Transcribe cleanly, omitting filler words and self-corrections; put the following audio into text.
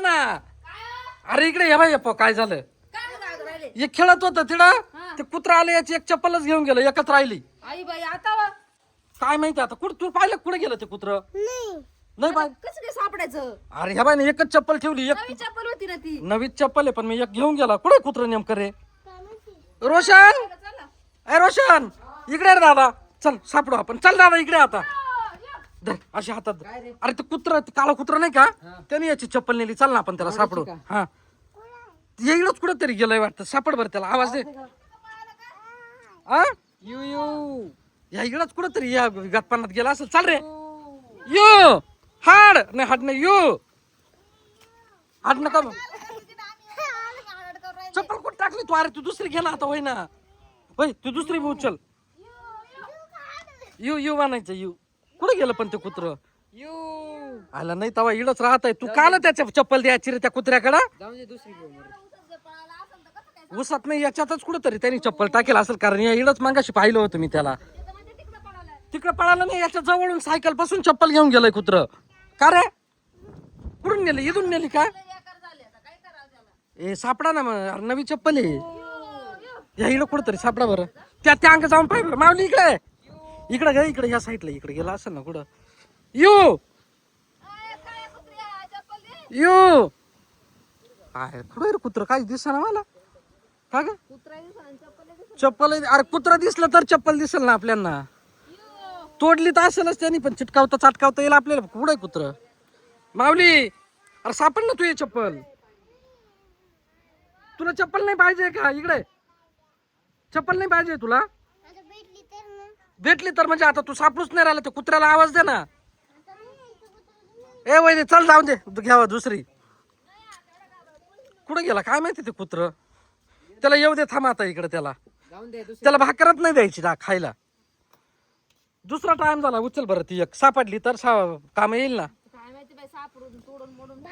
ना. अरे इकडे ये बाई काय झालं. एक खेळत होत तिकडं ते कुत्रा आले याची एक चप्पलच घेऊन गेलं एकच राहिली. आई बाई आता काय माहिती आता कुठं तू पाहिलं कुठे गेलं ते कुत्र. नाही बाय कसं काय सापडायचं. अरे ह्या बाईने एकच चप्पल ठेवली एक नवी चप्पल होती ना ती. नवीच चप्पल आहे पण मी एक घेऊन गेला कुठे कुत्र नेमकं रे. रोशन अरे रोशन इकडे रे दादा चल सापडू आपण चल दादा इकडे आता धर अशा हातात अरे ते कुत्र काळा कुत्र नाही का त्याने याची चप्पल नेली चल ना आपण त्याला सापडू. हा येईलच कुठं तरी गेलंय वाटतं सापड बरं त्याला आवाज दे. हा यू यू या इकडंच कुठं तरी या गतपानात गेला असेल चाल रे. यू हाड नाही हाड नाही यू हाड नका चप्पल कुठं टाकली तू. अरे तू दुसरी घे ना आता होय ना होय तू दुसरी बी उचल. यू यू म्हणायचं यू कुठे गेलं पण ते कुत्र यू आला नाही तवा इडच राहत आहे. तू काल त्याच्या चप्पल द्यायची रे त्या कुत्र्याकडं. जाऊन दे दुसरी घेऊ मग. उसत नाही याच्यातच कुठं तरी त्यांनी चप्पल टाकेल असेल कारण या इडच मागाशी पाहिलं होतं मी त्याला. तिकडे पळालं नाही याच्या जवळून सायकल पासून चप्पल घेऊन गेलंय कुत्र. का रे कुठून नेली इथून नेली का. ए सापडा ना मग नवी चप्पल आहे या इकडं कुठं तरी सापडा बरं. त्या त्या अंग जाऊन पाहिजे मावली इकडे इकडे गे इकडे या साईडला इकडे गेला असेल ना कुठं. यू यू काय कुठं कुत्र काही दिसना मला का ग. चप्पल अरे कुत्रा दिसलं तर चप्पल दिसेल ना आपल्याला. तोडली तर असेलच त्यांनी पण चिटकावता चाटकावता येईल आपल्याला. कुठं कुत्र माऊली अरे सापड ना तू ये चप्पल. तुला चप्पल नाही पाहिजे का इकडे चप्पल नाही पाहिजे तुला. भेटली तर म्हणजे आता तू सापडूच नाही राहिला ते कुत्र्याला आवाज दे ना. ए वैदे चल जाऊन दे घ्यावा दुसरी. कुठं गेला काय माहिती ते कुत्र. त्याला येऊ दे थांब आता इकडे त्याला. जाऊन दे दुसरी. त्याला भाकरच नाही द्यायची खायला. दुसरा टाइम झाला उचल बरं ती एक सापडली तर काम येईल ना. काय माहिती बाई सापडून तोडून मोडून